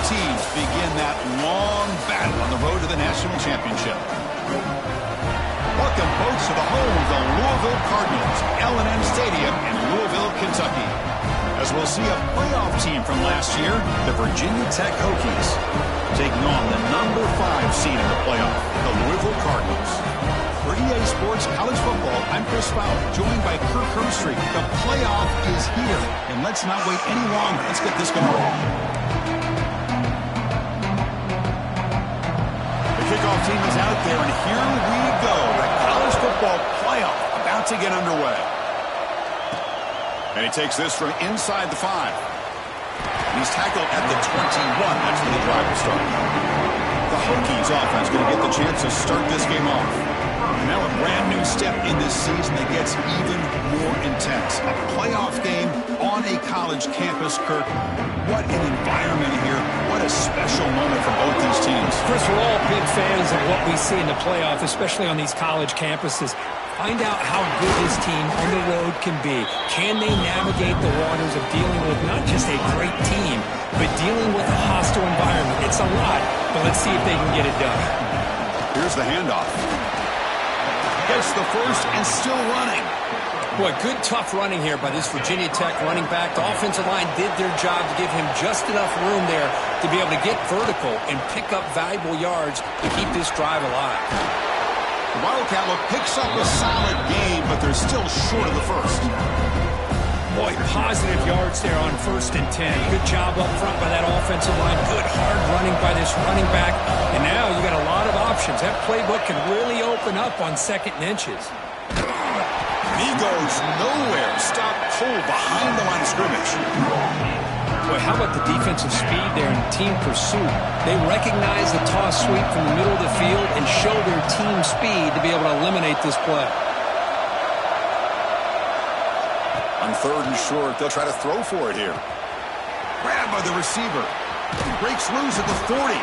teams begin that long battle on the road to the national championship. Welcome, folks, to the home of the Louisville Cardinals, L&M Stadium in Louisville, Kentucky. As we'll see a playoff team from last year, the Virginia Tech Hokies, taking on the number 5 seed in the playoff, the Louisville Cardinals. For EA Sports College Football, I'm Chris Fowler, joined by Kirk Herbstreit. The playoff is here, and let's not wait any longer. Let's get this going. The kickoff team is out there, and here we go. The college football playoff about to get underway. And he takes this from inside the 5. And he's tackled at the 21. That's where the drive will start. The Hokies offense going to get the chance to start this game off. And now a brand new step in this season that gets even more intense. A playoff game on a college campus, Kirk. What an environment here. What a special moment for both these teams. Chris, we're all big fans of what we see in the playoff, especially on these college campuses. Find out how good this team on the road can be. Can they navigate the waters of dealing with not just a great team, but dealing with a hostile environment? It's a lot, but let's see if they can get it done. Here's the handoff. Gets the first and still running. Boy, good tough running here by this Virginia Tech running back. The offensive line did their job to give him just enough room there to be able to get vertical and pick up valuable yards to keep this drive alive. The Wildcat look picks up a solid game, but they're still short of the first. Boy, positive yards there on 1st and 10. Good job up front by that offensive line. Good hard running by this running back. And now you got a lot of options. That playbook can really open up on 2nd and inches. He goes nowhere. Stop pulled behind the line of scrimmage. Boy, how about the defensive speed there in team pursuit? They recognize the toss sweep from the middle of the field and show their team speed to be able to eliminate this play. On 3rd and short, they'll try to throw for it here. Grabbed by the receiver. He breaks loose at the 40.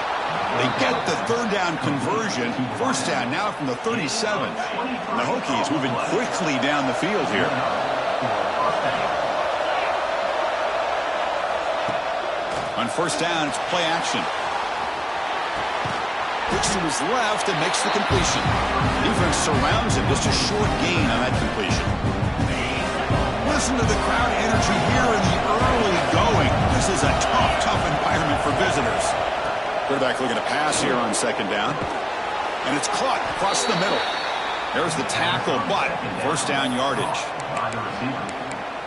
They get the 3rd down conversion. 1st down now from the 37. The Hokies moving quickly down the field here. On 1st down, it's play action. Looks to his left and makes the completion. Defense surrounds him. Just a short gain on that completion. Listen to the crowd energy here in the early going. This is a tough environment for visitors. Quarterback looking to pass here on 2nd down. And it's caught across the middle. There's the tackle, but 1st down yardage.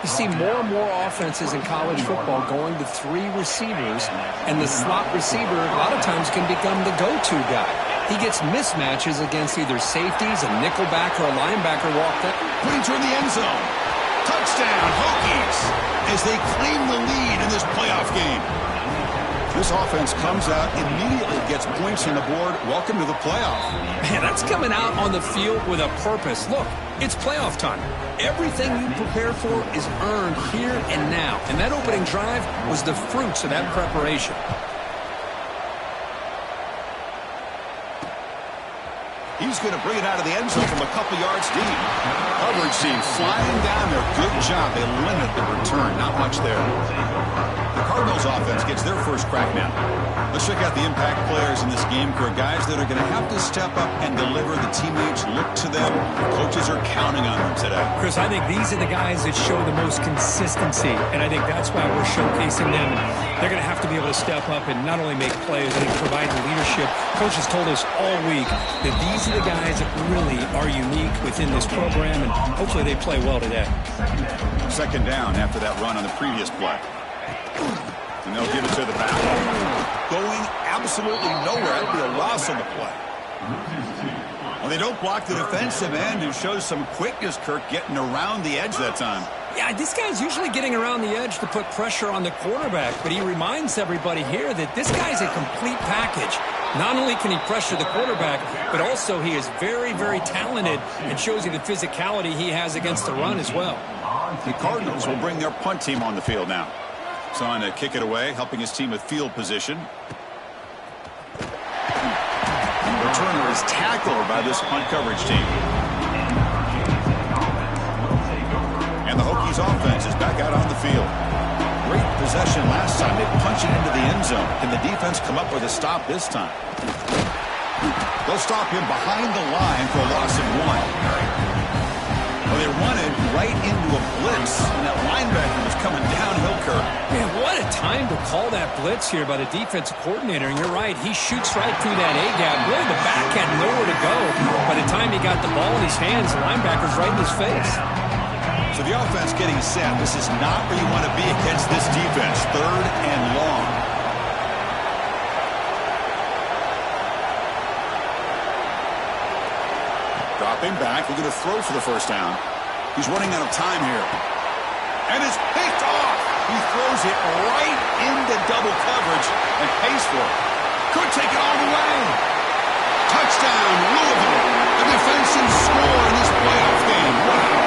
You see more and more offenses in college football going to 3 receivers, and the slot receiver a lot of times can become the go-to guy. He gets mismatches against either safeties, a nickelback, or a linebacker walk that. Putting toward the end zone. Touchdown, Hokies, as they claim the lead in this playoff game. This offense comes out, immediately gets points on the board. Welcome to the playoff. Man, that's coming out on the field with a purpose. Look, it's playoff time. Everything you prepare for is earned here and now. And that opening drive was the fruits of that preparation. He's going to bring it out of the end zone from a couple yards deep. Coverage team flying down there. Good job. They limit the return. Not much there. The Cardinals offense gets their first crack now. Let's check out the impact players in this game, Kirk. Guys that are going to have to step up and deliver. The teammates look to them. Coaches are counting on them today. Chris, I think these are the guys that show the most consistency, and I think that's why we're showcasing them. They're going to have to be able to step up and not only make plays, but provide leadership. Coaches told us all week that these are the guys that really are unique within this program, and hopefully they play well today. 2nd down after that run on the previous play. And they'll give it to the back. Going absolutely nowhere. That'll be a loss on the play. Well, they don't block the defensive end, who shows some quickness, Kirk, getting around the edge that time. Yeah, this guy's usually getting around the edge to put pressure on the quarterback, but he reminds everybody here that this guy's a complete package. Not only can he pressure the quarterback, but also he is very, very talented and shows you the physicality he has against the run as well. The Cardinals will bring their punt team on the field now. He's on to kick it away, helping his team with field position. Returner is tackled by this punt coverage team. And the Hokies offense is back out on the field. Great possession last time. They punched it into the end zone. Can the defense come up with a stop this time? They'll stop him behind the line for a loss of 1. Well, they run it right into a blitz, and that linebacker was coming downhill, Kirk. Man, what a time to call that blitz here by the defensive coordinator. And you're right, he shoots right through that A-gap. Really, the back had nowhere to go. By the time he got the ball in his hands, the linebacker's right in his face. So the offense getting set. This is not where you want to be against this defense. 3rd and long. Dropping back, looking to throw for the first down. He's running out of time here. And it's picked off. He throws it right into double coverage and pays for it. Could take it all the way. Touchdown, Louisville. A defensive score in this playoff game. Wow.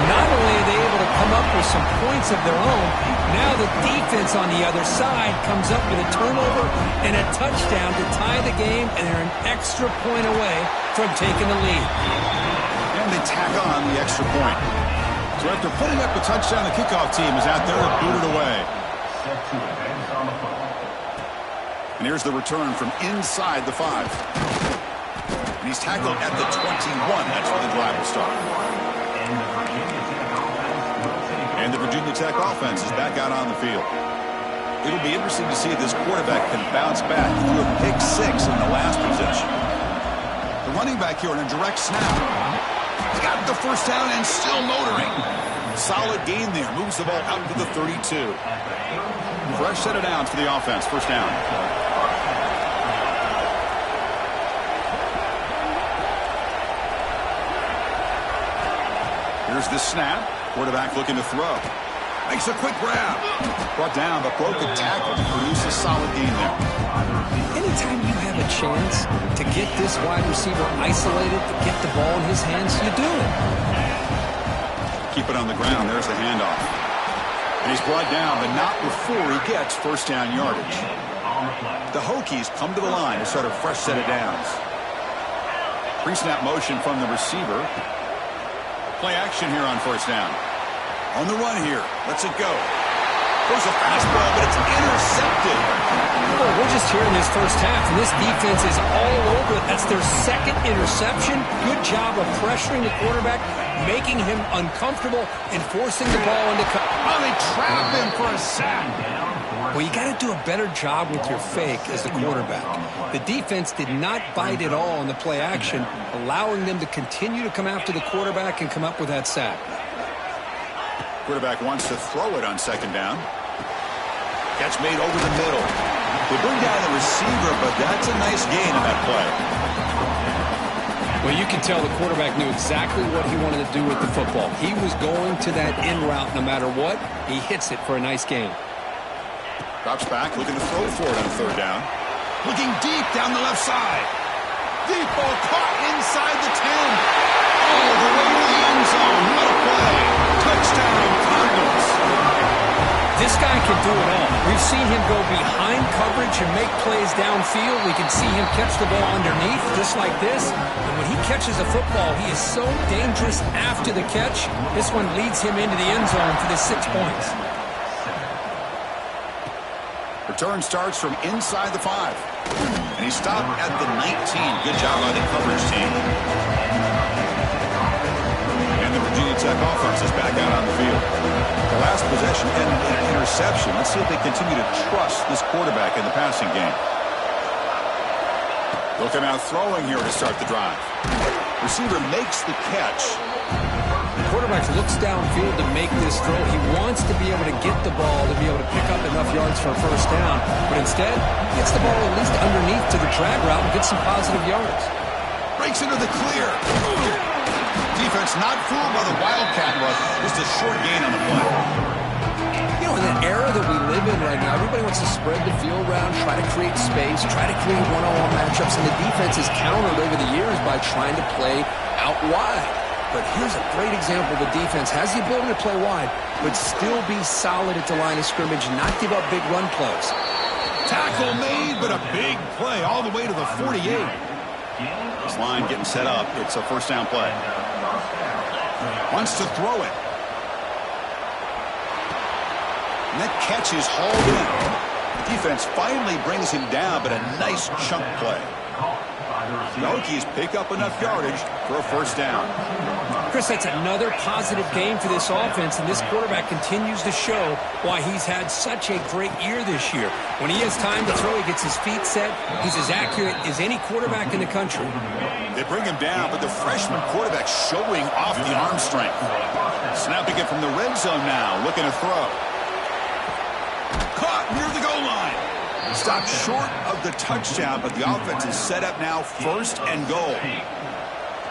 Not only are they able to come up with some points of their own, now the defense on the other side comes up with a turnover and a touchdown to tie the game, and they're an extra point away from taking the lead. And they tack on the extra point. So after putting up the touchdown, the kickoff team is out there to boot it away. And here's the return from inside the 5. And he's tackled at the 21. That's where the drive will start. And the Virginia Tech offense is back out on the field. It'll be interesting to see if this quarterback can bounce back through a pick 6 in the last possession. The running back here on a direct snap. He's got the first down and still motoring. Solid gain there. Moves the ball out to the 32. Fresh set of downs for the offense. First down. Here's the snap. Quarterback looking to throw. Makes a quick grab. Brought down, but broke the tackle to produce a solid gain there. Anytime you have a chance to get this wide receiver isolated, to get the ball in his hands, you do it. Keep it on the ground. There's the handoff. And he's brought down, but not before he gets first down yardage. The Hokies come to the line to start a fresh set of downs. Pre-snap motion from the receiver. Play action here on first down. On the run here. Lets it go. Throws a fastball, but it's intercepted. Well, we're just here in this first half, and this defense is all over it. That's their second interception. Good job of pressuring the quarterback, making him uncomfortable, and forcing the ball into coverage. Oh, they trap him for a sack. Well, you got to do a better job with your fake as the quarterback. The defense did not bite at all in the play action, allowing them to continue to come after the quarterback and come up with that sack. Quarterback wants to throw it on second down. Catch made over the middle. They bring down the receiver, but that's a nice gain in that play. Well, you can tell the quarterback knew exactly what he wanted to do with the football. He was going to that in route no matter what. He hits it for a nice gain. Drops back, looking to throw for it on third down. Looking deep down the left side. Deep ball caught inside the 10. All the way to the end zone. What a play. Touchdown, Cardinals. This guy can do it all. We've seen him go behind coverage and make plays downfield. We can see him catch the ball underneath just like this. And when he catches a football, he is so dangerous after the catch. This one leads him into the end zone for the 6 points. Return starts from inside the 5. And he stopped at the 19. Good job by the coverage team. And the Virginia Tech offense is back out on the field. The last possession ended in an interception. Let's see if they continue to trust this quarterback in the passing game. Looking out throwing here to start the drive. Receiver makes the catch. The quarterback looks downfield to make this throw. He wants to be able to get the ball to be able to pick up enough yards for a first down. But instead, gets the ball at least underneath to the drag route and gets some positive yards. Breaks into the clear. Defense not fooled by the Wildcat rush. Just a short gain on the play. You know, in the era that we live in right now, everybody wants to spread the field around, try to create space, try to create one-on-one matchups, and the defense is countered over the years by trying to play out wide. But here's a great example. The defense has the ability to play wide, but still be solid at the line of scrimmage and not give up big run plays. Tackle made, but a big play all the way to the 48. This line getting set up. It's a first down play. Wants to throw it. And that catch is hauled in. The defense finally brings him down, but a nice chunk play. The Hokies pick up enough yardage for a first down. Chris, that's another positive game for this offense, and this quarterback continues to show why he's had such a great year this year. When he has time to throw, he gets his feet set. He's as accurate as any quarterback in the country. They bring him down, but the freshman quarterback showing off the arm strength. Snapping it from the red zone now, looking to throw. Caught near the goal line. Stopped short of the touchdown, but the offense is set up now first and goal.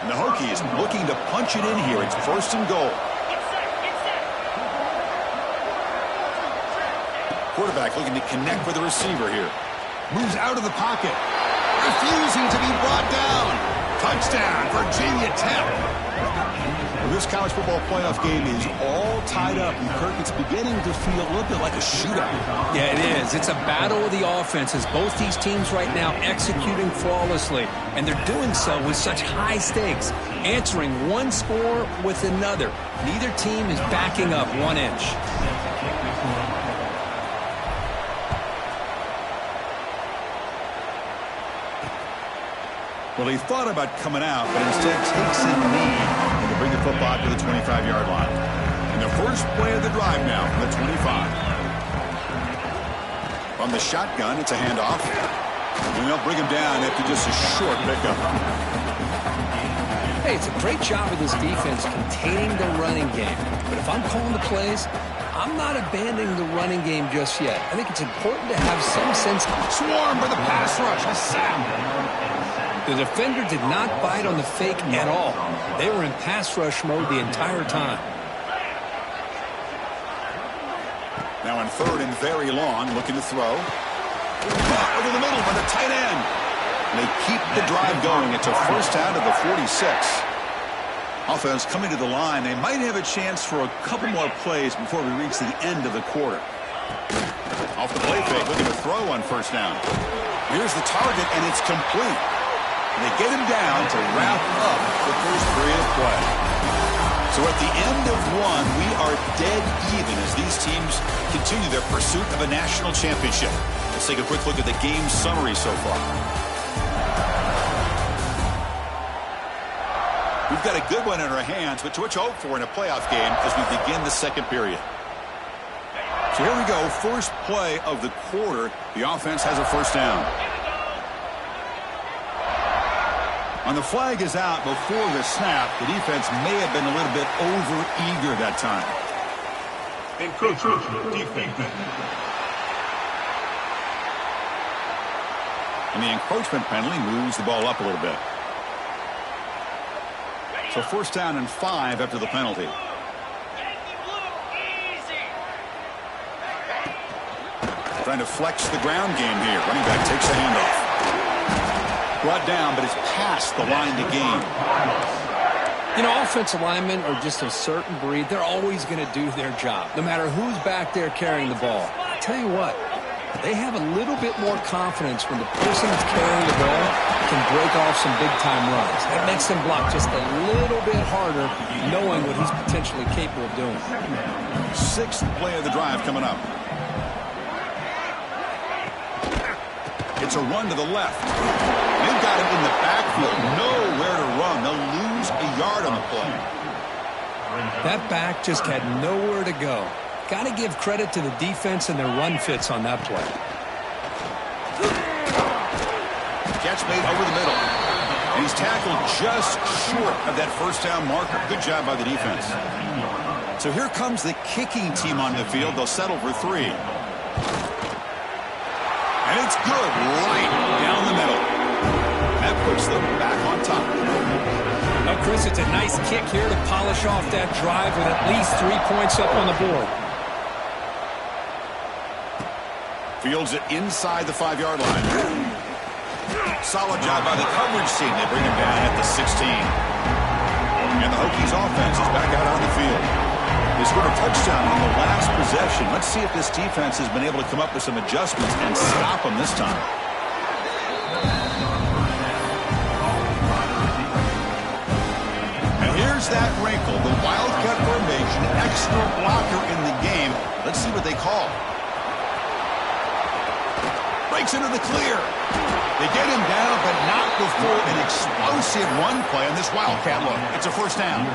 And the Hokies looking to punch it in here. It's first and goal. Quarterback looking to connect with the receiver here. Moves out of the pocket. Refusing to be brought down. Touchdown, Virginia Tech. Well, this college football playoff game is all tied up, and Kirk, it's beginning to feel a little bit like a shootout. Yeah, it is. It's a battle of the offenses. Both these teams right now executing flawlessly, and they're doing so with such high stakes, answering one score with another. Neither team is backing up 1 inch. Well, he thought about coming out, but instead takes a knee to bring the football to the 25-yard line. And the first play of the drive now from the 25. From the shotgun, it's a handoff. And they'll bring him down after just a short pickup. Hey, it's a great job of this defense containing the running game. But if I'm calling the plays, I'm not abandoning the running game just yet. I think it's important to have some sense. Swarm for the pass rush. A sack. The defender did not bite on the fake at all. They were in pass rush mode the entire time. Now on third and very long, looking to throw. Caught over the middle by the tight end. And they keep the drive going. It's a first down to the 46. Offense coming to the line. They might have a chance for a couple more plays before we reach the end of the quarter. Off the play fake, looking to throw on first down. Here's the target, and it's complete. And they get him down to wrap up the first period of play. So at the end of one, we are dead even as these teams continue their pursuit of a national championship. Let's take a quick look at the game summary so far. We've got a good one in our hands, but what you hope for in a playoff game as we begin the second period. So here we go, first play of the quarter. The offense has a first down. And the flag is out before the snap. The defense may have been a little bit over-eager that time. Encroachment defense. And the encroachment penalty moves the ball up a little bit. So first down and 5 after the penalty. Trying to flex the ground game here. Running back takes the handoff. Brought down, but it's past the line to gain. You know, offensive linemen are just a certain breed. They're always going to do their job, no matter who's back there carrying the ball. I tell you what, they have a little bit more confidence when the person that's carrying the ball can break off some big-time runs. That makes them block just a little bit harder, knowing what he's potentially capable of doing. Sixth play of the drive coming up. It's a run to the left. They've got him in the backfield. Nowhere to run. They'll lose a yard on the play. That back just had nowhere to go. Got to give credit to the defense and their run fits on that play. Catch made over the middle. And he's tackled just short of that first down marker. Good job by the defense. So here comes the kicking team on the field. They'll settle for 3. And it's good right down the middle. That puts them back on top. Now, Chris, it's a nice kick here to polish off that drive with at least 3 points up on the board. Fields it inside the 5-yard line. Solid job by the coverage team. They bring him down at the 16. And the Hokies offense is back out on the field. They scored a touchdown on the last possession. Let's see if this defense has been able to come up with some adjustments and stop them this time. And here's that wrinkle, the wildcat formation, extra blocker in the game. Let's see what receiver they call. Breaks into the clear. They get him down, but not before an explosive run play on this Wildcat look. It's a first down.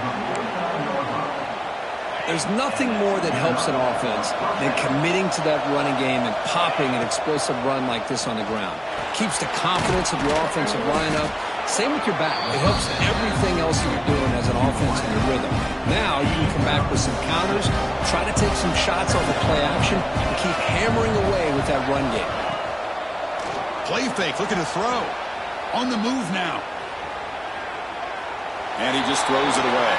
There's nothing more that helps an offense than committing to that running game and popping an explosive run like this on the ground. Keeps the confidence of your offensive lineup. Same with your back. It helps everything else that you're doing as an offense in your rhythm. Now you can come back with some counters, try to take some shots off of play action, and keep hammering away with that run game. Play fake, looking to throw. On the move now. And he just throws it away.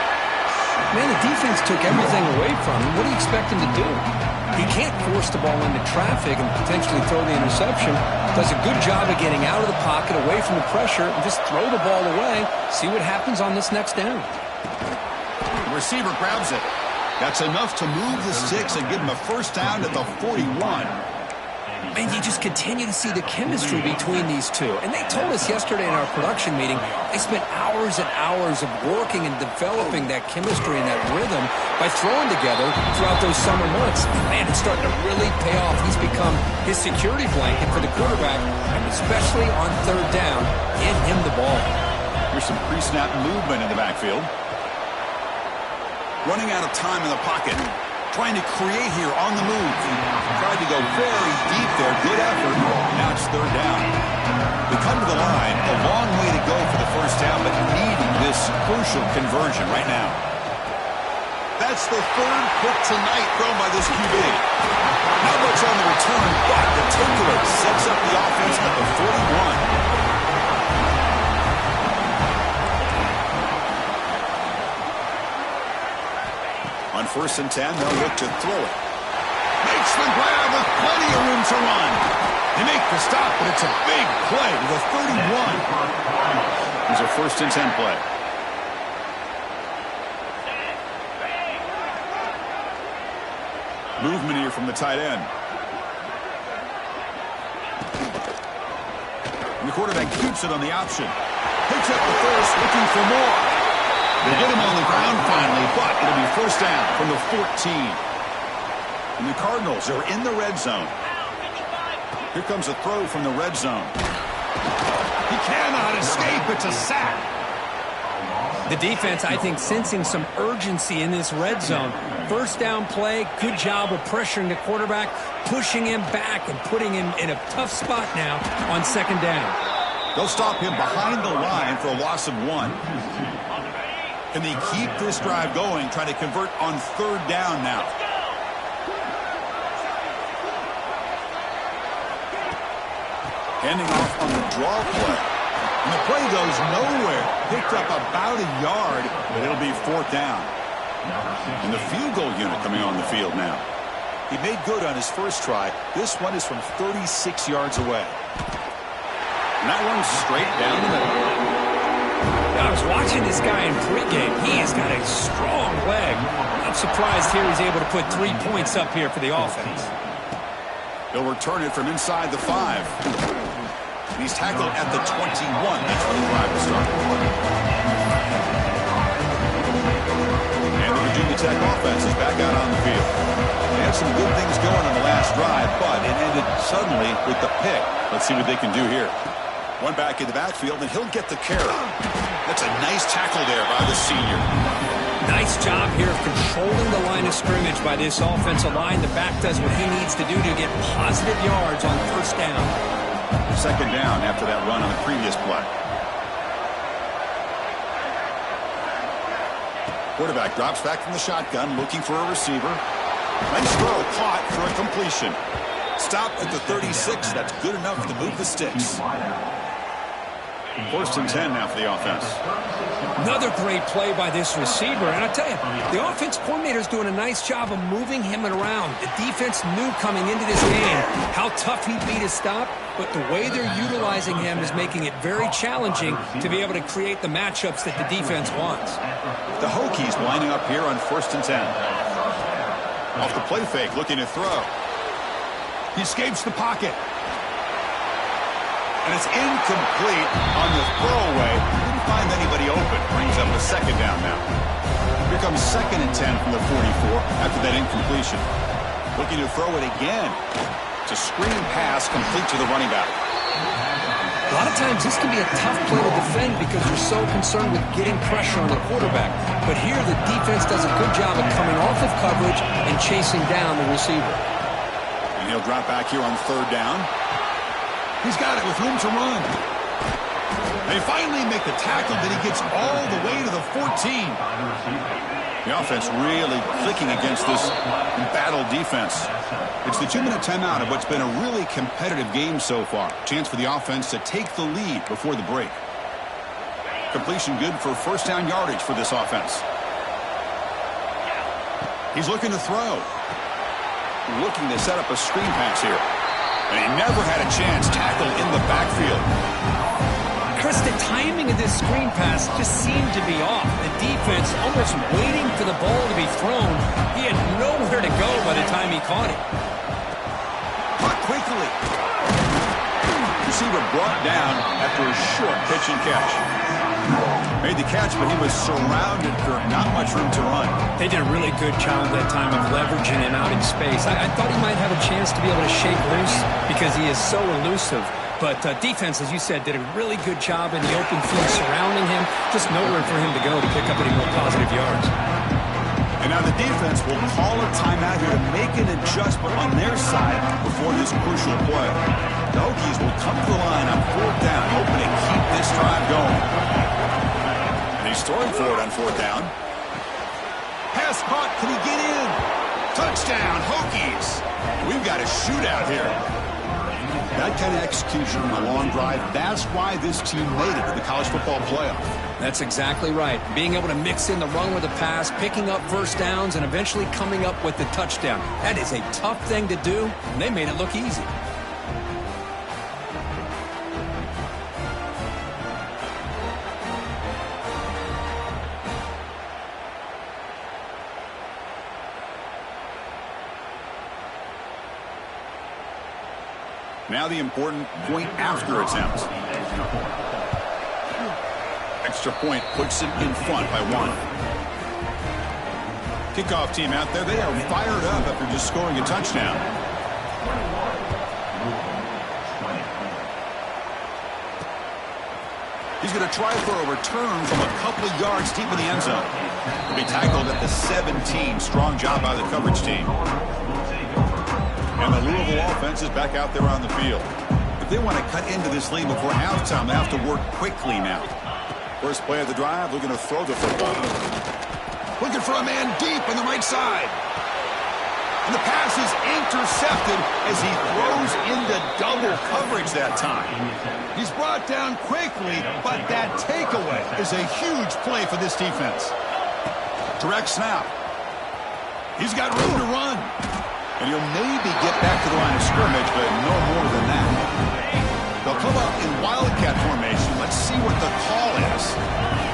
Man, the defense took everything away from him. What do you expect him to do? He can't force the ball into traffic and potentially throw the interception. Does a good job of getting out of the pocket, away from the pressure, and just throw the ball away. See what happens on this next down. The receiver grabs it. That's enough to move the sticks and give him a first down at the 41. And you just continue to see the chemistry between these two. And they told us yesterday in our production meeting, they spent hours and hours of working and developing that chemistry and that rhythm by throwing together throughout those summer months. Man, it's starting to really pay off. He's become his security blanket for the quarterback, and especially on third down, get him the ball. Here's some pre-snap movement in the backfield. Running out of time in the pocket. Trying to create here on the move. Tried to go very deep there. Good effort. Now it's third down. We come to the line. A long way to go for the first down, but needing this crucial conversion right now. That's the third pick tonight thrown by this QB. Not much on the return, but the takeaway sets up the offense at the 41. On 1st and 10, they'll look to throw it. Makes the grab with plenty of room to run. They make the stop, but it's a big play to the 31. Here's a 1st and 10 play. Movement here from the tight end. And the quarterback keeps it on the option. Picks up the first, looking for more. They get him on the ground finally, but it'll be first down from the 14. And the Cardinals are in the red zone. Here comes a throw from the red zone. He cannot escape. It's a sack. The defense, I think, sensing some urgency in this red zone. First down play, good job of pressuring the quarterback, pushing him back and putting him in a tough spot now on second down. They'll stop him behind the line for a loss of 1. Can they keep this drive going, trying to convert on third down now? Handing off on the draw play. And the play goes nowhere. Picked up about a yard, but it'll be fourth down. And the field goal unit coming on the field now. He made good on his first try. This one is from 36 yards away. And that one's straight down the middle. I was watching this guy in pregame. He has got a strong leg. I'm surprised here he's able to put 3 points up here for the offense. He'll return it from inside the 5. He's tackled at the 21. That's when the drive will start. And the Virginia Tech offense is back out on the field. They had some good things going on the last drive, but it ended suddenly with the pick. Let's see what they can do here. One back in the backfield, and he'll get the carry. That's a nice tackle there by the senior. Nice job here of controlling the line of scrimmage by this offensive line. The back does what he needs to do to get positive yards on first down. Second down after that run on the previous play. Quarterback drops back from the shotgun, looking for a receiver. Nice throw, caught for a completion. Stop at the 36. That's good enough to move the sticks. 1st and 10 now for the offense. Another great play by this receiver. And I'll tell you, the offense coordinator is doing a nice job of moving him around. The defense knew coming into this game how tough he'd be to stop, but the way they're utilizing him is making it very challenging to be able to create the matchups that the defense wants. The Hokies lining up here on 1st and 10. Off the play fake, looking to throw. He escapes the pocket. And it's incomplete on the throwaway. Didn't find anybody open. Brings up a second down now. Here comes 2nd and 10 from the 44 after that incompletion. Looking to throw it again. It's a screen pass complete to the running back. A lot of times this can be a tough play to defend because you're so concerned with getting pressure on the quarterback. But here the defense does a good job of coming off of coverage and chasing down the receiver. And he'll drop back here on third down. He's got it with room to run. They finally make the tackle, but he gets all the way to the 14. The offense really clicking against this embattled defense. It's the 2-minute timeout of what's been a really competitive game so far. Chance for the offense to take the lead before the break. Completion good for first down yardage for this offense. He's looking to throw. Looking to set up a screen pass here. And he never had a chance tackled in the backfield. Chris, the timing of this screen pass just seemed to be off. The defense almost waiting for the ball to be thrown. He had nowhere to go by the time he caught it. Caught quickly. Receiver brought down after a short pitch and catch. Made the catch, but he was surrounded for not much room to run. They did a really good job that time of leveraging him out in space. I thought he might have a chance to be able to shake loose because he is so elusive. But defense, as you said, did a really good job in the open field surrounding him. Just nowhere for him to go to pick up any more positive yards. And now the defense will call a timeout here to make an adjustment on their side before this crucial play. The Hokies will come to the line on fourth down, hoping to keep this drive going. And he's throwing for it on fourth down. Pass caught. Can he get in? Touchdown, Hokies. We've got a shootout here. That kind of execution on a long drive, that's why this team made it to the college football playoff. That's exactly right. Being able to mix in the run with the pass, picking up first downs, and eventually coming up with the touchdown. That is a tough thing to do, and they made it look easy. Now the important point after attempt. Extra point puts him in front by 1. Kickoff team out there, they are fired up after just scoring a touchdown. He's going to try for a return from a couple of yards deep in the end zone. He'll be tackled at the 17. Strong job by the coverage team. And the Louisville offense is back out there on the field. If they want to cut into this lead before halftime, they have to work quickly now. First play of the drive, looking to throw the football. Looking for a man deep on the right side. And the pass is intercepted as he throws into double coverage that time. He's brought down quickly, but that takeaway is a huge play for this defense. Direct snap. He's got room to run. And he'll maybe get back to the line of scrimmage, but no more than that. They'll come up in Wildcat formation. Let's see what the call is.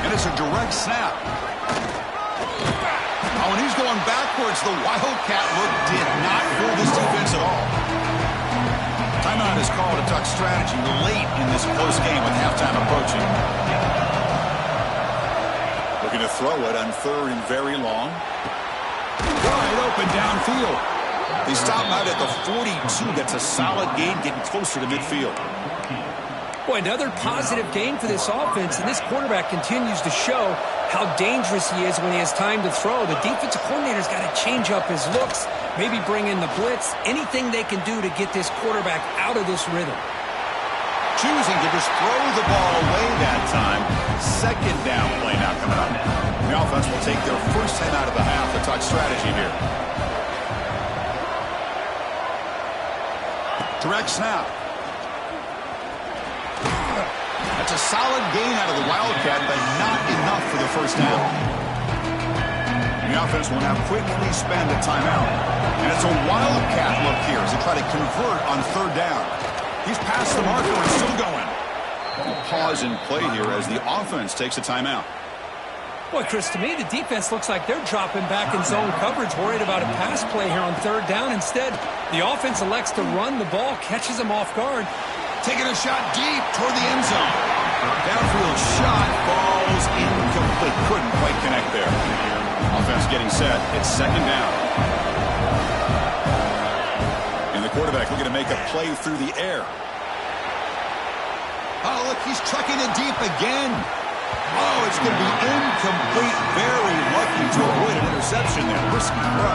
And it's a direct snap. Oh, and he's going backwards. The Wildcat look did not fool this defense at all. Timeout is called to talk strategy late in this close game with halftime approaching. Looking to throw it on third and very long. Wide open downfield. They stop out at the 42. That's a solid gain, getting closer to midfield. Boy, another positive gain for this offense, and this quarterback continues to show how dangerous he is when he has time to throw. The defensive coordinator's got to change up his looks, maybe bring in the blitz, anything they can do to get this quarterback out of this rhythm. Choosing to just throw the ball away that time. Second down play now coming up. The offense will take their first 10 out of the half to talk strategy here. Direct snap. That's a solid gain out of the Wildcat, but not enough for the first down. The offense will now quickly spend a timeout. And it's a Wildcat look here as they try to convert on third down. He's past the marker and still going. Pause and play here as the offense takes a timeout. Boy, Chris, to me, the defense looks like they're dropping back in zone coverage, worried about a pass play here on third down. Instead, the offense elects to run the ball, catches them off guard. Taking a shot deep toward the end zone. Downfield shot falls incomplete. Couldn't quite connect there. Offense getting set. It's second down. The quarterback looking to make a play through the air. Oh, look, he's trucking it deep again. Oh, it's going to be incomplete. Very lucky to avoid an interception there. Risky throw.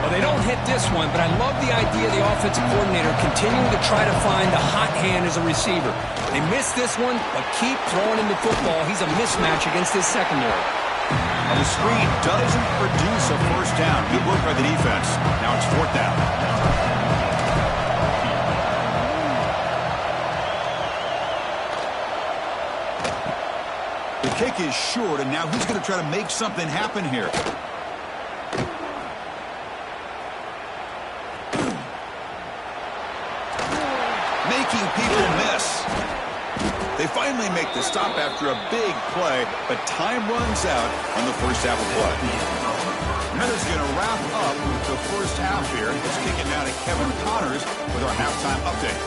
Well, they don't hit this one, but I love the idea of the offensive coordinator continuing to try to find the hot hand as a receiver. They missed this one, but keep throwing him the football. He's a mismatch against his secondary. And the screen doesn't produce a first down. Good work by the defense. Now it's fourth down. The kick is short, and now he's going to try to make something happen here. Making people miss. They finally make the stop after a big play, but time runs out on the first half of play. And that is going to wrap up the first half here. Let's kick it now to Kevin Connors with our halftime update.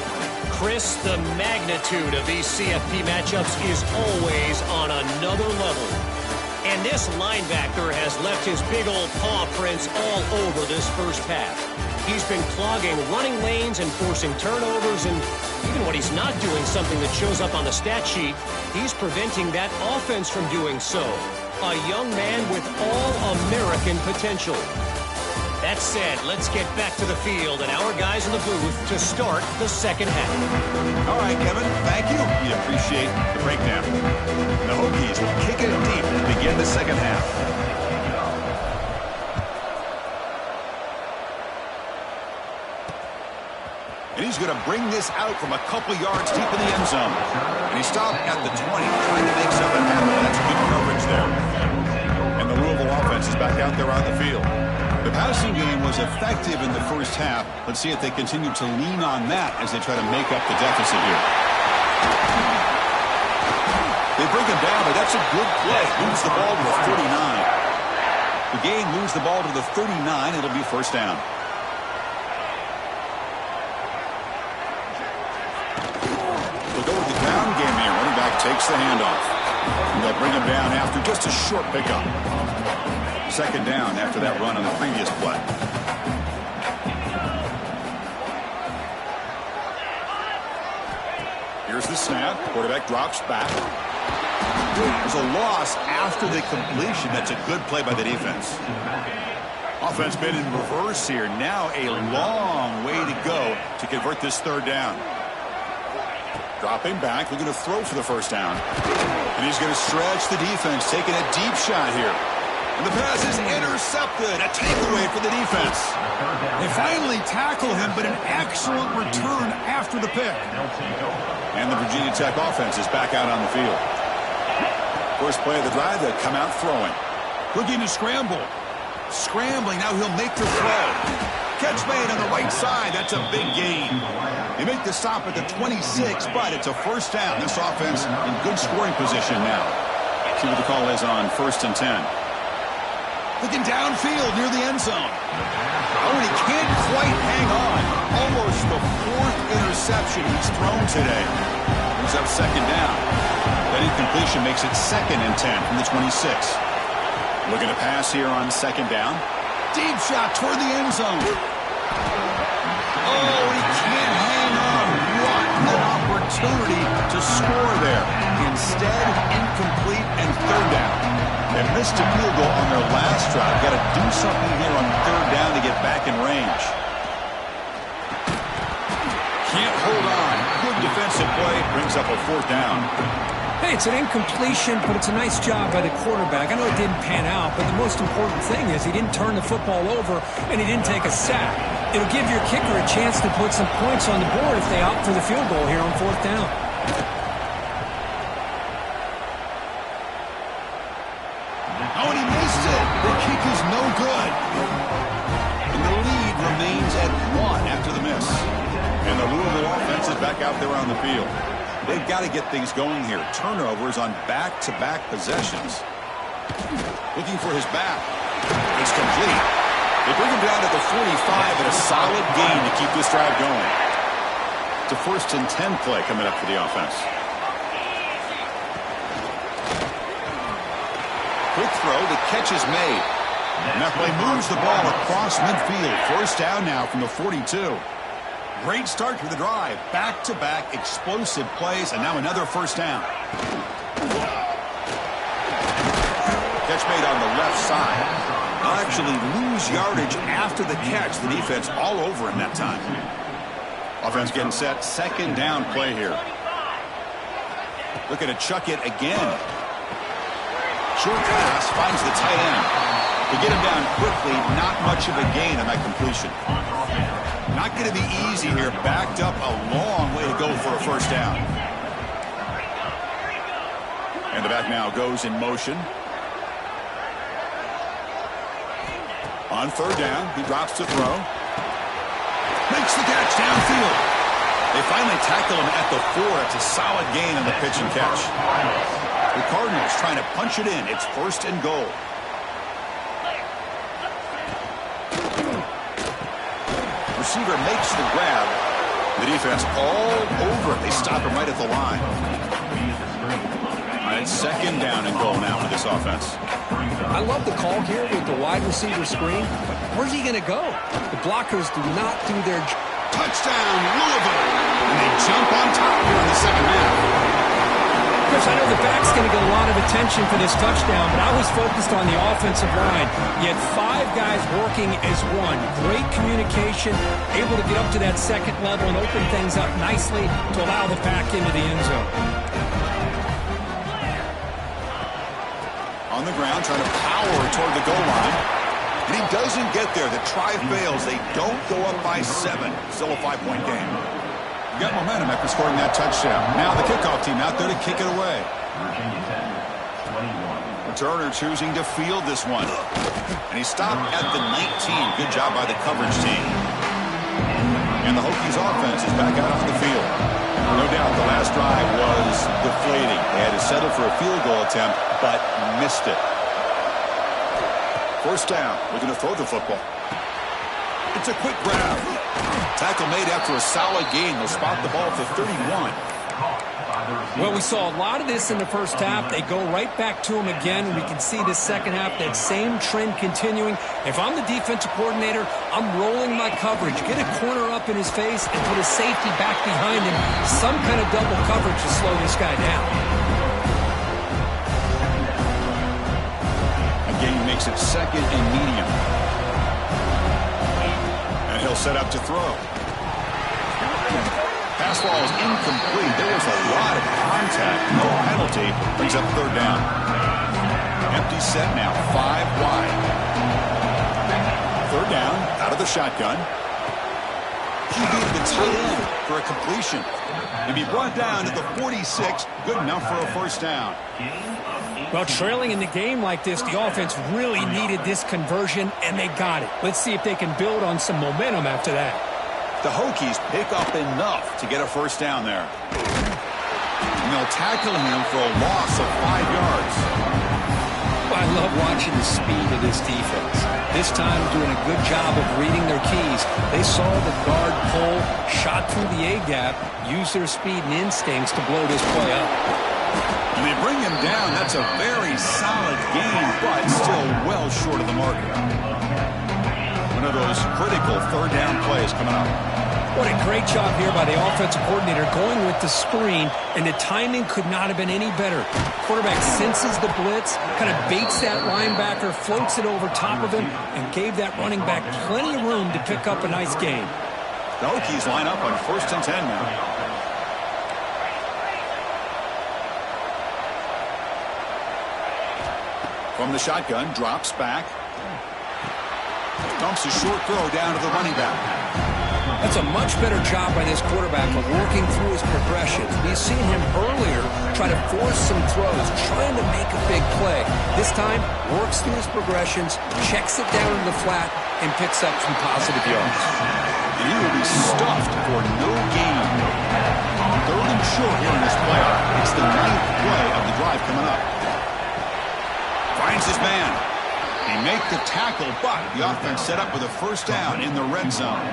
Chris, the magnitude of these CFP matchups is always on another level. And this linebacker has left his big old paw prints all over this first half. He's been clogging running lanes and forcing turnovers, and even when he's not doing something that shows up on the stat sheet, he's preventing that offense from doing so. A young man with all-American potential. That said, let's get back to the field and our guys in the booth to start the second half. All right, Kevin, thank you. We appreciate the breakdown. The Hokies will kick it deep to begin the second half. And he's going to bring this out from a couple yards deep in the end zone. And he stopped at the 20, trying to make something happen. That's good coverage there. And the Louisville offense is back out there on the field. The passing game was effective in the first half. Let's see if they continue to lean on that as they try to make up the deficit here. They bring him down, but that's a good play. Moves the ball to the 39. The game moves the ball to the 39. It'll be first down. We'll go with the down game here. Running back takes the handoff. And they'll bring him down after just a short pickup. Second down after that run on the previous play. Here's the snap. Quarterback drops back. There's a loss after the completion. That's a good play by the defense. Offense been in reverse here. Now a long way to go to convert this third down. Dropping back. Looking to throw for the first down. And he's going to stretch the defense, taking a deep shot here. And the pass is intercepted. A takeaway for the defense. They finally tackle him, but an excellent return after the pick. And the Virginia Tech offense is back out on the field. First play of the drive, they'll come out throwing. Looking to scramble. Scrambling, now he'll make the throw. Catch made on the right side. That's a big gain. They make the stop at the 26, but it's a first down. This offense in good scoring position now. See what the call is on 1st and 10. Looking downfield near the end zone. Oh, and he can't quite hang on. Almost the 4th interception he's thrown today. Brings up second down. That incompletion makes it 2nd and 10 from the 26. Looking to pass here on second down. Deep shot toward the end zone. Oh, he can't hang on. What an opportunity to score there. Instead, incomplete and third down. They missed a field goal on their last drive. Got to do something here on third down to get back in range. Can't hold on. Good defensive play. Brings up a fourth down. Hey, it's an incompletion, but it's a nice job by the quarterback. I know it didn't pan out, but the most important thing is he didn't turn the football over and he didn't take a sack. It'll give your kicker a chance to put some points on the board if they opt for the field goal here on fourth down. Oh, and he missed it. The kick is no good. And the lead remains at 1 after the miss. And the Louisville offense is back out there on the field. They've got to get things going here. Turnovers on back-to-back possessions. Looking for his back. It's complete. They bring him down to the 45 and a solid gain to keep this drive going. It's a 1st and 10 play coming up for the offense. Quick throw. The catch is made. And that play moves the ball across midfield. First down now from the 42. Great start to the drive. Back-to-back explosive plays, and now another first down. Catch made on the left side. They'll actually lose yardage after the catch. The defense all over him that time. Offense getting set. Second down play here. Looking to chuck it again. Short pass finds the tight end. To get him down quickly, not much of a gain on that completion. Not going to be easy here. Backed up a long way to go for a first down. And the back now goes in motion. On third down, he drops to throw. Makes the catch downfield. They finally tackle him at the 4. It's a solid gain on the pitch and catch. The Cardinals trying to punch it in. It's first and goal. Receiver makes the grab. The defense all over it. They stop him right at the line. All right, second down and goal now for this offense. I love the call here with the wide receiver screen, but where's he going to go? The blockers do not do their job. Touchdown, Louisville. And they jump on top here in the second half. Chris, I know the back's going to get a lot of attention for this touchdown, but I was focused on the offensive line. You had 5 guys working as one. Great communication, able to get up to that second level and open things up nicely to allow the back into the end zone. On the ground, trying to power toward the goal line. And he doesn't get there. The try fails. They don't go up by 7. Still a 5-point game. You got momentum after scoring that touchdown. Now the kickoff team out there to kick it away. Turner choosing to field this one. And he stopped at the 19. Good job by the coverage team. And the Hokies offense is back out on the field. No doubt the last drive was deflating. They had to settle for a field goal attempt, but missed it. First down, looking to throw the football. It's a quick grab. Tackle made after a solid gain. They'll spot the ball for 31. Well, we saw a lot of this in the first half. They go right back to him again. We can see the second half, that same trend continuing. If I'm the defensive coordinator, I'm rolling my coverage. Get a corner up in his face and put a safety back behind him. Some kind of double coverage to slow this guy down. Again, he makes it second and medium. And he'll set up to throw. Pass ball is incomplete. There was a lot of contact. No penalty. Brings up third down. Empty set now. 5 wide. Third down. Out of the shotgun. He beat the tight end for a completion. He'll be brought down at the 46. Good enough for a first down. Well, trailing in the game like this, the offense really needed this conversion, and they got it. Let's see if they can build on some momentum after that. The Hokies pick up enough to get a first down there. And they'll tackle him for a loss of 5 yards. Well, I love watching the speed of this defense. This time doing a good job of reading their keys. They saw the guard pull, shot through the A-gap, used their speed and instincts to blow this play up. And they bring him down. That's a very solid game, but still well short of the mark. One of those critical third down plays coming up. What a great job here by the offensive coordinator going with the screen, and the timing could not have been any better. Quarterback senses the blitz, kind of baits that linebacker, floats it over top of him, and gave that running back plenty of room to pick up a nice gain. The Hokies line up on 1st and 10 now. From the shotgun, drops back. Dumps a short throw down to the running back. That's a much better job by this quarterback of working through his progressions. We've seen him earlier try to force some throws, trying to make a big play. This time, works through his progressions, checks it down in the flat, and picks up some positive yards. And he will be stuffed for no gain. 3rd and short here in this playoff. It's the 9th play of the drive coming up. Finds his man. They make the tackle, but the offense set up with a first down in the red zone.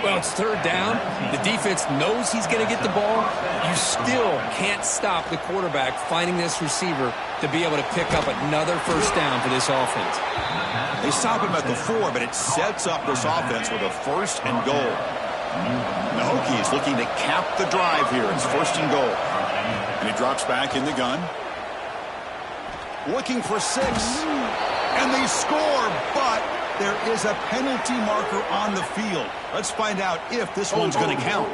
Well, it's 3rd down. The defense knows he's going to get the ball. You still can't stop the quarterback finding this receiver to be able to pick up another first down for this offense. They stop him at the 4, but it sets up this offense with a 1st and goal. The Hokies looking to cap the drive here. It's 1st and goal. And he drops back in the gun. Looking for 6. And they score, but there is a penalty marker on the field. Let's find out if this one's going to count.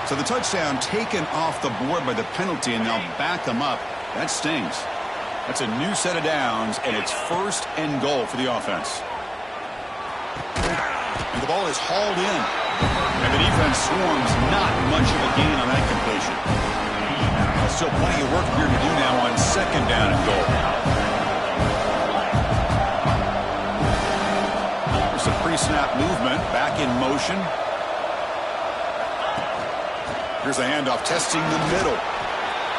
So the touchdown taken off the board by the penalty, and they'll back them up. That stings. That's a new set of downs, and it's 1st and goal for the offense. And the ball is hauled in. And the defense swarms. Not much of a gain on that completion. Still plenty of work here to do now on 2nd down and goal. There's some pre-snap movement. Back in motion. Here's a handoff, testing the middle.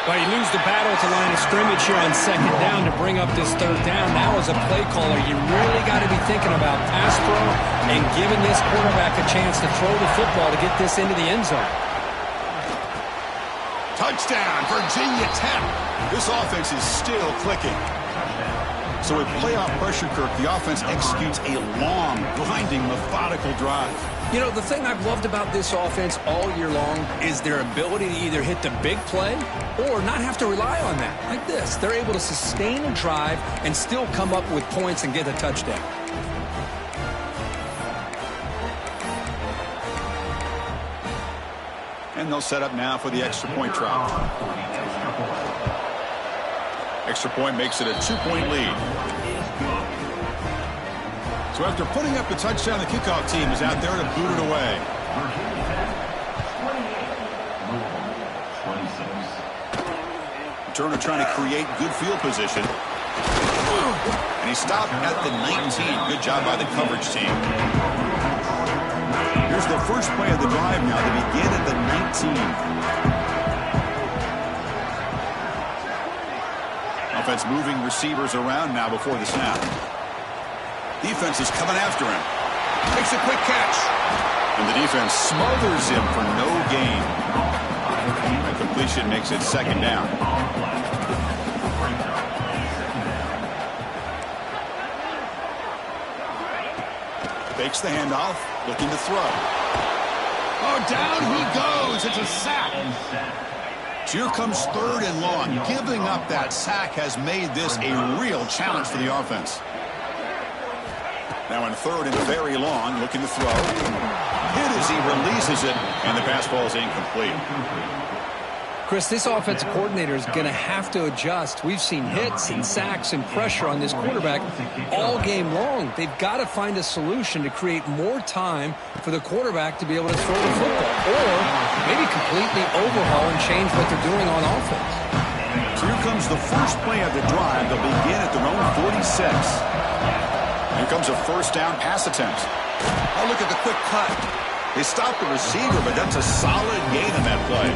Well, you lose the battle at the line of scrimmage here on 2nd down to bring up this 3rd down. Now as a play caller, you really got to be thinking about pass throw and giving this quarterback a chance to throw the football to get this into the end zone. Touchdown, Virginia Tech. This offense is still clicking. So with playoff pressure, Kirk, the offense executes a long, grinding, methodical drive. You know, the thing I've loved about this offense all year long is their ability to either hit the big play or not have to rely on that. Like this, they're able to sustain a drive and still come up with points and get a touchdown. And they'll set up now for the extra point try. Extra point makes it a 2-point lead. So after putting up the touchdown, the kickoff team is out there to boot it away. Turner trying to create good field position. And he stopped at the 19. Good job by the coverage team. Here's the first play of the drive now. They begin at the 19. Offense moving receivers around now before the snap. Defense is coming after him. Makes a quick catch. And the defense smothers him for no gain. That completion makes it 2nd down. Fakes the handoff, looking to throw. Oh, down he goes. It's a sack. So here comes 3rd and long. Giving up that sack has made this a real challenge for the offense. Now in 3rd and very long, looking to throw. Hit as he releases it, and the pass ball is incomplete. Chris, this offensive coordinator is going to have to adjust. We've seen hits and sacks and pressure on this quarterback all game long. They've got to find a solution to create more time for the quarterback to be able to throw the football, or maybe completely overhaul and change what they're doing on offense. So here comes the first play of the drive. They'll begin at their own 46. Here comes a 1st down pass attempt. Oh, look at the quick cut. They stopped the receiver, but that's a solid gain in that play.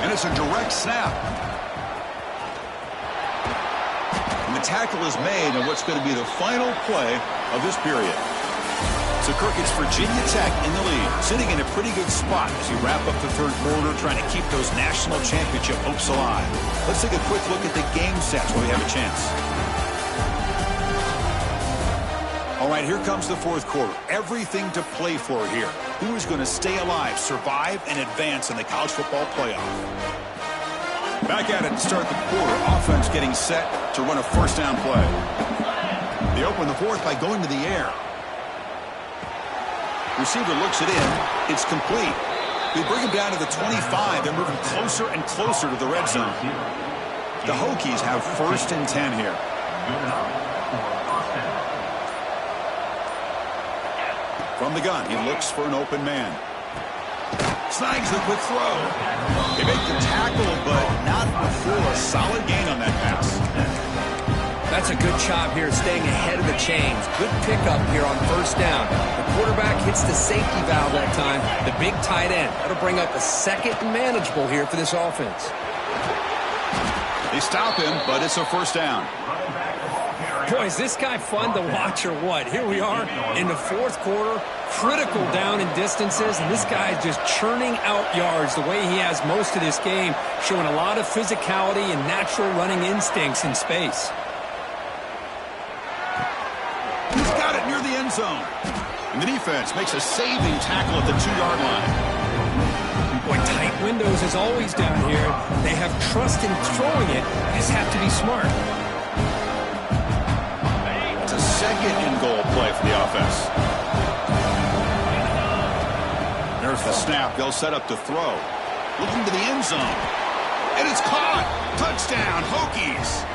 And it's a direct snap. And the tackle is made on what's going to be the final play of this period. So, Kirk, it's Virginia Tech in the lead, sitting in a pretty good spot as you wrap up the 3rd quarter, trying to keep those national championship hopes alive. Let's take a quick look at the game stats while we have a chance. All right, here comes the 4th quarter. Everything to play for here. Who is going to stay alive, survive, and advance in the college football playoff? Back at it to start the quarter. Offense getting set to run a 1st down play. They open the 4th by going to the air. Receiver looks it in. It's complete. They bring him down to the 25. They're moving closer and closer to the red zone. The Hokies have 1st and 10 here. From the gun, he looks for an open man. Snags the quick throw. They make the tackle, but not before a solid gain on that pass. That's a good job here, staying ahead of the chains. Good pickup here on 1st down. The quarterback hits the safety valve that time, the big tight end. That'll bring up a 2nd and manageable here for this offense. They stop him, but it's a 1st down. Boy, is this guy fun to watch or what? Here we are in the fourth quarter, critical down and distances, and this guy is just churning out yards the way he has most of this game, showing a lot of physicality and natural running instincts in space. He's got it near the end zone. And the defense makes a saving tackle at the 2-yard line. Boy, tight windows is always down here. They have trust in throwing it. They just have to be smart. It's a second and goal play for the offense. There's the snap. They'll set up to throw. Looking to the end zone. And it's caught. Touchdown, Hokies.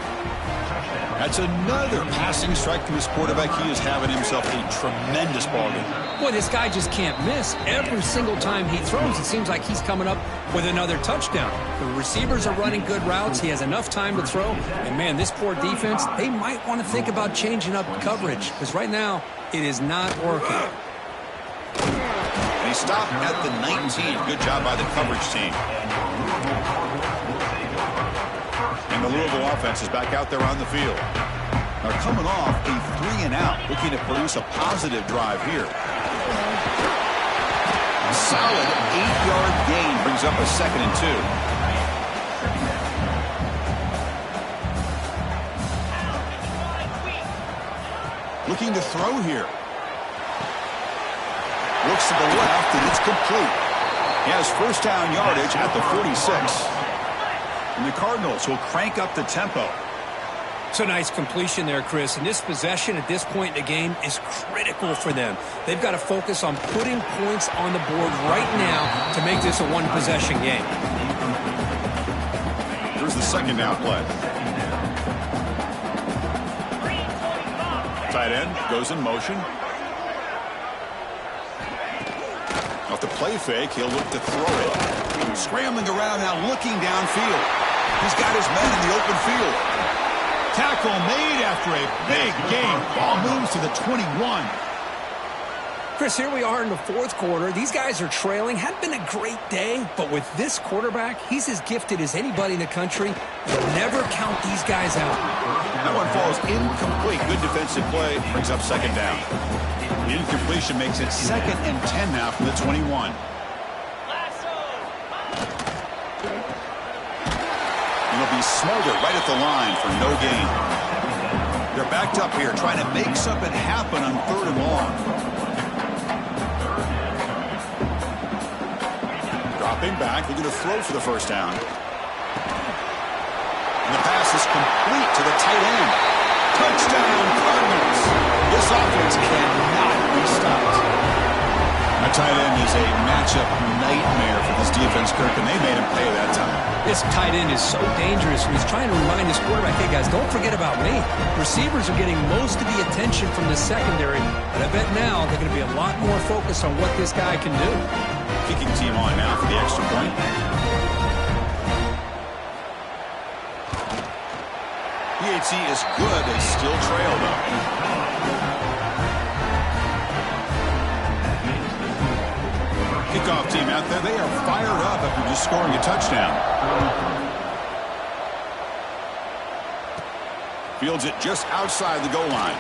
That's another passing strike to his quarterback. He is having himself a tremendous ball game. Boy, this guy just can't miss. Every single time he throws, it seems like he's coming up with another touchdown. The receivers are running good routes. He has enough time to throw. And, man, this poor defense, they might want to think about changing up coverage because right now it is not working. And he stopped at the 19. Good job by the coverage team. And the Louisville offense is back out there on the field. They're coming off a 3-and-out, looking to produce a positive drive here. A solid 8-yard gain brings up a 2nd and 2. Looking to throw here. Looks to the left, and it's complete. He has first down yardage at the 46. And the Cardinals will crank up the tempo. It's a nice completion there, Chris. And this possession at this point in the game is critical for them. They've got to focus on putting points on the board right now to make this a one-possession game. Here's the second down play. Tight end goes in motion. Off the play fake, he'll look to throw it. Scrambling around now, looking downfield. He's got his men in the open field. Tackle made after a big gain. Ball moves to the 21. Chris, here we are in the fourth quarter. These guys are trailing. Hadn't been a great day, but with this quarterback, he's as gifted as anybody in the country. You'll never count these guys out. That one falls incomplete. Good defensive play. Brings up second down. The incompletion makes it 2nd and 10 now from the 21. It'll be Smolder right at the line for no gain. They're backed up here trying to make something happen on 3rd and long. Dropping back, they're going to throw for the first down. And the pass is complete to the tight end. Touchdown, Cardinals. This offense cannot be stopped. That tight end is a matchup nightmare for this defense, Kirk, and they made him pay that time. This tight end is so dangerous. He's trying to remind his quarterback, hey, guys, don't forget about me. Receivers are getting most of the attention from the secondary, but I bet now they're going to be a lot more focused on what this guy can do. Kicking team on now for the extra point. PAT is good. They still trail, though. Kickoff team out there. They are fired up after just scoring a touchdown. Fields it just outside the goal line.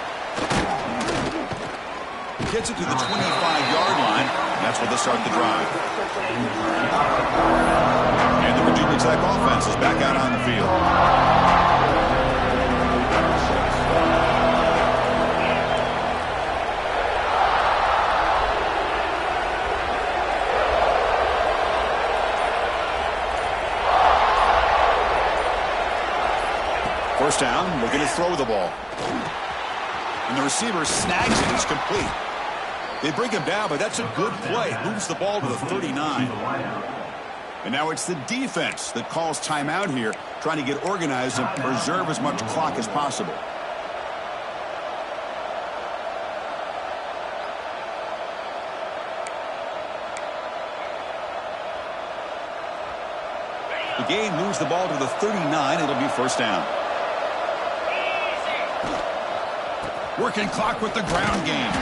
Gets it to the 25-yard line. That's where they start the drive. And the Virginia Tech offense is back out on the field. First down, we're going to throw the ball. And the receiver snags it. It's complete. They bring him down, but that's a good play. Moves the ball to the 39. And now it's the defense that calls timeout here, trying to get organized and preserve as much clock as possible. The game moves the ball to the 39. It'll be first down. Working clock with the ground game.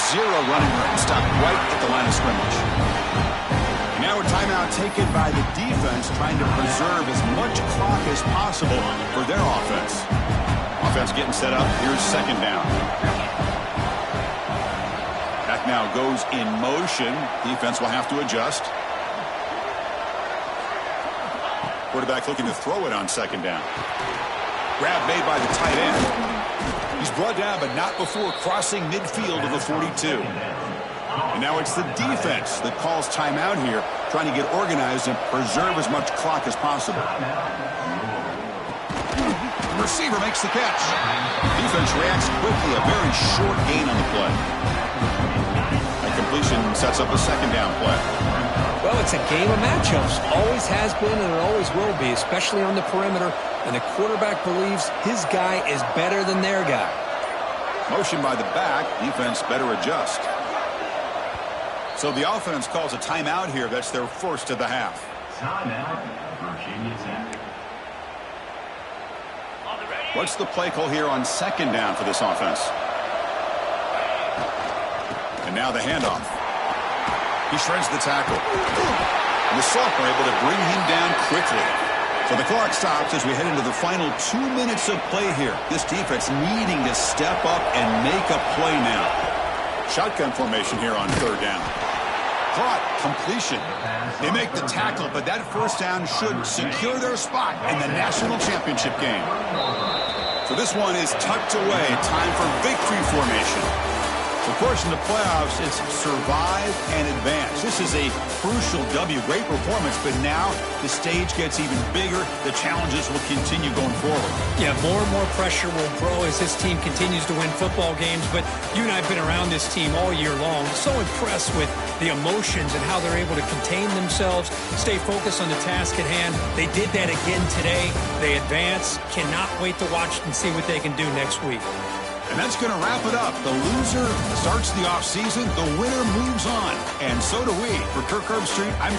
0 running room. Stopped right at the line of scrimmage. Now a timeout taken by the defense, trying to preserve as much clock as possible for their offense. Defense getting set up. Here's second down. Back now goes in motion. Defense will have to adjust. Quarterback looking to throw it on second down. Grab made by the tight end. He's brought down, but not before crossing midfield of the 42. And now it's the defense that calls timeout here, trying to get organized and preserve as much clock as possible. Receiver makes the catch. Defense reacts quickly, a very short gain on the play. That completion sets up a second down play. Well, it's a game of matchups. Always has been and it always will be, especially on the perimeter. And the quarterback believes his guy is better than their guy. Motion by the back. Defense better adjust. So the offense calls a timeout here. That's their first of the half. Timeout, Virginia Tech. What's the play call here on second down for this offense? And now the handoff. He shreds the tackle. And the sophomore able to bring him down quickly. So the clock stops as we head into the final 2 minutes of play here. This defense needing to step up and make a play now. Shotgun formation here on third down. Caught, completion. They make the tackle, but that first down should secure their spot in the national championship game. So this one is tucked away. Time for victory formation. Of course, in the playoffs, it's survive and advance. This is a crucial W. Great performance, but now the stage gets even bigger. The challenges will continue going forward. Yeah, more and more pressure will grow as this team continues to win football games. But you and I have been around this team all year long. So impressed with the emotions and how they're able to contain themselves, stay focused on the task at hand. They did that again today. They advance. Cannot wait to watch and see what they can do next week. And that's going to wrap it up. The loser starts the offseason. The winner moves on. And so do we. For Kirk Herbstreit, I'm